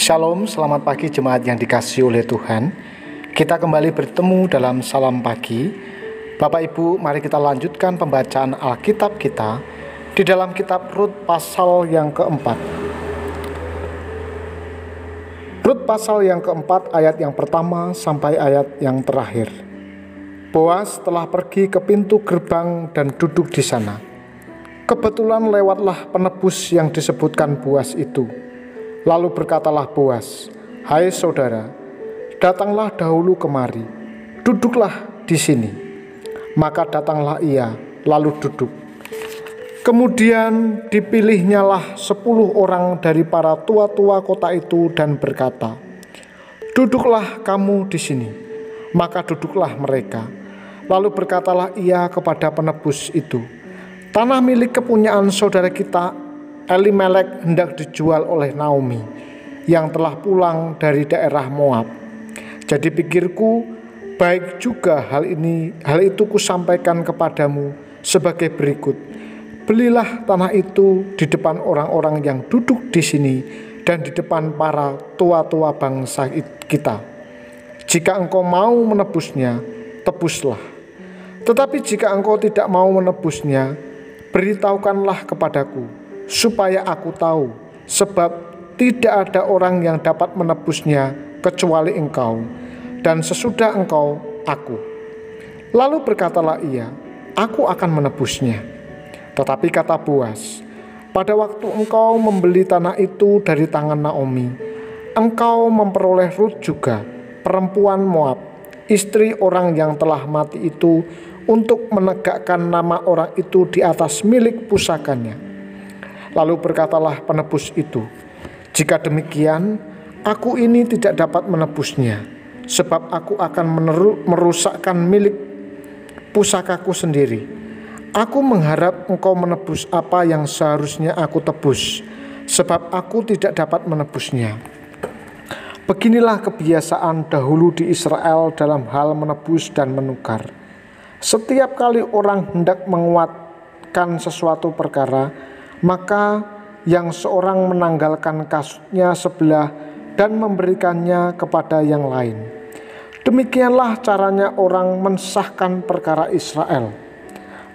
Shalom, selamat pagi jemaat yang dikasihi oleh Tuhan. Kita kembali bertemu dalam Salam Pagi. Bapak Ibu, mari kita lanjutkan pembacaan Alkitab kita di dalam kitab Rut pasal yang keempat. Rut pasal yang keempat ayat yang pertama sampai ayat yang terakhir. Boas telah pergi ke pintu gerbang dan duduk di sana. Kebetulan lewatlah penebus yang disebutkan Boas itu. Lalu berkatalah Boas, "Hai saudara, datanglah dahulu kemari, duduklah di sini." Maka datanglah ia, lalu duduk. Kemudian dipilihnyalah 10 orang dari para tua-tua kota itu dan berkata, "Duduklah kamu di sini." Maka duduklah mereka. Lalu berkatalah ia kepada penebus itu, "Tanah milik kepunyaan saudara kita Elimelek hendak dijual oleh Naomi yang telah pulang dari daerah Moab. Jadi pikirku, baik juga hal itu kusampaikan kepadamu sebagai berikut. Belilah tanah itu di depan orang-orang yang duduk di sini dan di depan para tua-tua bangsa kita. Jika engkau mau menebusnya, tebuslah. Tetapi jika engkau tidak mau menebusnya, beritahukanlah kepadaku, supaya aku tahu, sebab tidak ada orang yang dapat menebusnya kecuali engkau, dan sesudah engkau, aku." Lalu berkatalah ia, "Aku akan menebusnya." Tetapi kata Boas, "Pada waktu engkau membeli tanah itu dari tangan Naomi, engkau memperoleh Rut juga, perempuan Moab, istri orang yang telah mati itu, untuk menegakkan nama orang itu di atas milik pusakanya." Lalu berkatalah penebus itu, "Jika demikian, aku ini tidak dapat menebusnya, sebab aku akan merusakkan milik pusakaku sendiri. Aku mengharap engkau menebus apa yang seharusnya aku tebus, sebab aku tidak dapat menebusnya." Beginilah kebiasaan dahulu di Israel dalam hal menebus dan menukar. Setiap kali orang hendak menguatkan sesuatu perkara, maka yang seorang menanggalkan kasutnya sebelah dan memberikannya kepada yang lain. Demikianlah caranya orang mensahkan perkara Israel.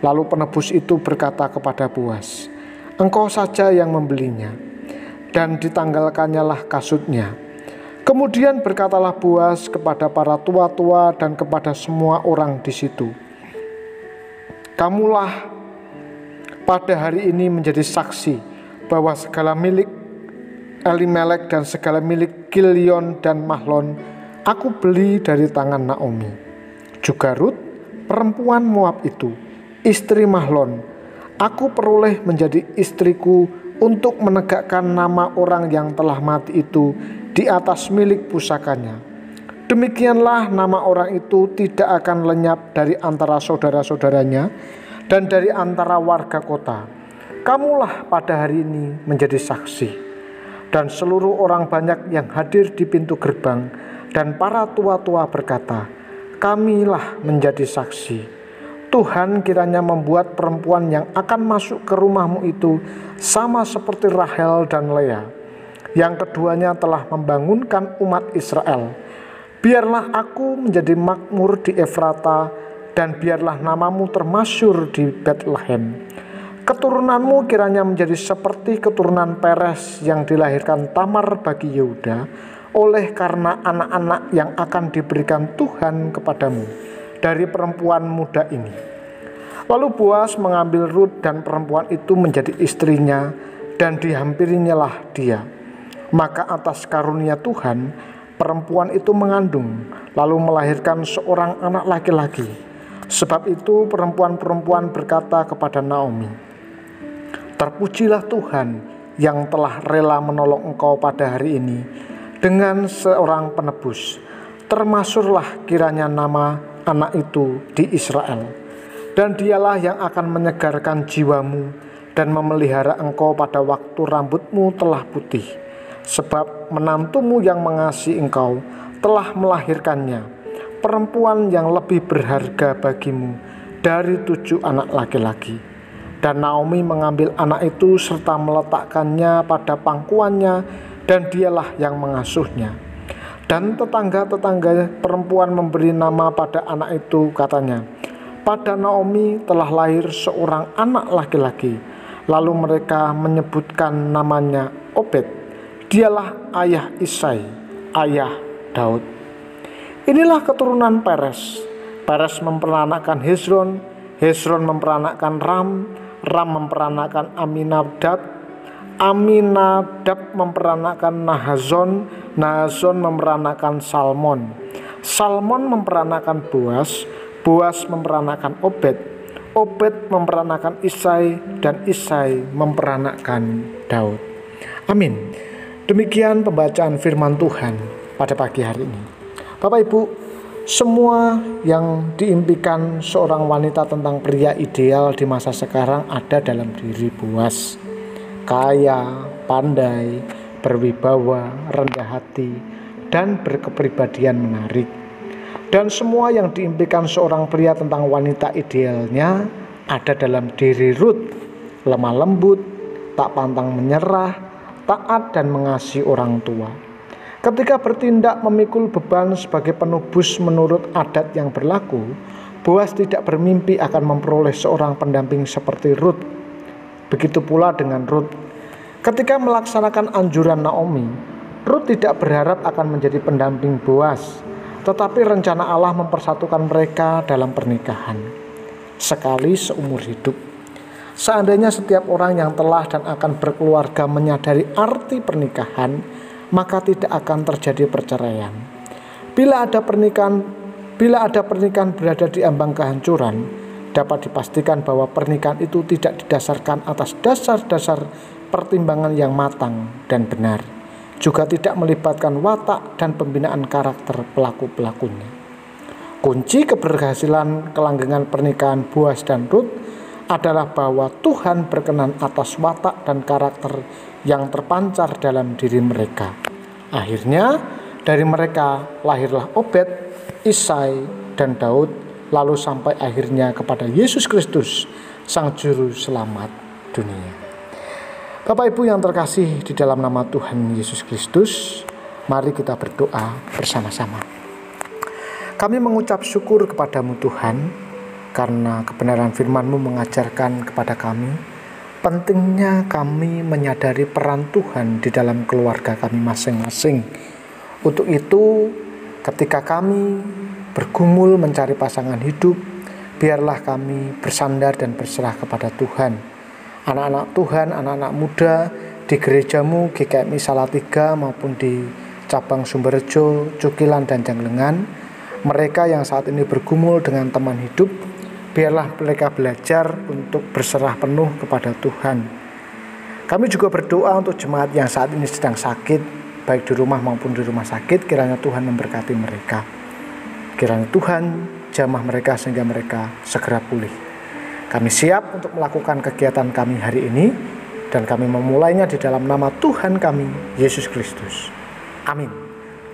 Lalu penebus itu berkata kepada Boas, "Engkau saja yang membelinya." Dan ditanggalkannyalah kasutnya. Kemudian berkatalah Boas kepada para tua-tua dan kepada semua orang di situ, "Kamulah pada hari ini menjadi saksi bahwa segala milik Elimelek dan segala milik Kilion dan Mahlon aku beli dari tangan Naomi. Juga Rut, perempuan Moab itu, istri Mahlon, aku peroleh menjadi istriku untuk menegakkan nama orang yang telah mati itu di atas milik pusakanya. Demikianlah nama orang itu tidak akan lenyap dari antara saudara-saudaranya dan dari antara warga kota. Kamulah pada hari ini menjadi saksi." Dan seluruh orang banyak yang hadir di pintu gerbang dan para tua-tua berkata, "Kamilah menjadi saksi. Tuhan kiranya membuat perempuan yang akan masuk ke rumahmu itu sama seperti Rahel dan Lea, yang keduanya telah membangunkan umat Israel. Biarlah aku menjadi makmur di Efrata, dan biarlah namamu termasyhur di Betlehem. Keturunanmu kiranya menjadi seperti keturunan Peres yang dilahirkan Tamar bagi Yehuda, oleh karena anak-anak yang akan diberikan Tuhan kepadamu dari perempuan muda ini." Lalu Boas mengambil Rut dan perempuan itu menjadi istrinya, dan dihampirinyalah dia. Maka atas karunia Tuhan, perempuan itu mengandung, lalu melahirkan seorang anak laki-laki. Sebab itu perempuan-perempuan berkata kepada Naomi, "Terpujilah Tuhan yang telah rela menolong engkau pada hari ini dengan seorang penebus. Termasyhurlah kiranya nama anak itu di Israel. Dan dialah yang akan menyegarkan jiwamu dan memelihara engkau pada waktu rambutmu telah putih. Sebab menantumu yang mengasihi engkau telah melahirkannya, perempuan yang lebih berharga bagimu dari 7 anak laki-laki." Dan Naomi mengambil anak itu serta meletakkannya pada pangkuannya dan dialah yang mengasuhnya. Dan tetangga-tetangga perempuan memberi nama pada anak itu, katanya, pada Naomi telah lahir seorang anak laki-laki. Lalu mereka menyebutkan namanya Obed. Dialah ayah Isai, ayah Daud. Inilah keturunan Peres. Peres memperanakkan Hezron, Hezron memperanakkan Ram, Ram memperanakkan Aminadab, Aminadab memperanakkan Nahazon, Nahazon memperanakkan Salmon, Salmon memperanakkan Boas, Boas memperanakkan Obed, Obed memperanakkan Isai, dan Isai memperanakkan Daud. Amin. Demikian pembacaan firman Tuhan pada pagi hari ini. Bapak Ibu, semua yang diimpikan seorang wanita tentang pria ideal di masa sekarang ada dalam diri Boas. Kaya, pandai, berwibawa, rendah hati, dan berkepribadian menarik. Dan semua yang diimpikan seorang pria tentang wanita idealnya ada dalam diri Rut. Lemah lembut, tak pantang menyerah, taat dan mengasihi orang tua. Ketika bertindak memikul beban sebagai penebus menurut adat yang berlaku, Boas tidak bermimpi akan memperoleh seorang pendamping seperti Rut. Begitu pula dengan Rut. Ketika melaksanakan anjuran Naomi, Rut tidak berharap akan menjadi pendamping Boas, tetapi rencana Allah mempersatukan mereka dalam pernikahan sekali seumur hidup. Seandainya setiap orang yang telah dan akan berkeluarga menyadari arti pernikahan, maka tidak akan terjadi perceraian. Bila ada pernikahan berada di ambang kehancuran, dapat dipastikan bahwa pernikahan itu tidak didasarkan atas dasar-dasar pertimbangan yang matang dan benar, juga tidak melibatkan watak dan pembinaan karakter pelaku-pelakunya. Kunci keberhasilan kelanggengan pernikahan Boas dan Rut adalah bahwa Tuhan berkenan atas watak dan karakter yang terpancar dalam diri mereka. Akhirnya dari mereka lahirlah Obed, Isai, dan Daud, lalu sampai akhirnya kepada Yesus Kristus, Sang Juru Selamat dunia. Bapak Ibu yang terkasih di dalam nama Tuhan Yesus Kristus, mari kita berdoa bersama-sama. Kami mengucap syukur kepadamu Tuhan, karena kebenaran firman-Mu mengajarkan kepada kami pentingnya kami menyadari peran Tuhan di dalam keluarga kami masing-masing. Untuk itu, ketika kami bergumul mencari pasangan hidup, biarlah kami bersandar dan berserah kepada Tuhan. Anak-anak Tuhan, anak-anak muda di gerejamu GKMI Salatiga maupun di cabang Sumberjo, Cukilan, dan Janglengan, mereka yang saat ini bergumul dengan teman hidup, biarlah mereka belajar untuk berserah penuh kepada Tuhan. Kami juga berdoa untuk jemaat yang saat ini sedang sakit, baik di rumah maupun di rumah sakit, kiranya Tuhan memberkati mereka. Kiranya Tuhan jamah mereka sehingga mereka segera pulih. Kami siap untuk melakukan kegiatan kami hari ini, dan kami memulainya di dalam nama Tuhan kami, Yesus Kristus. Amin.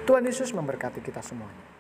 Tuhan Yesus memberkati kita semuanya.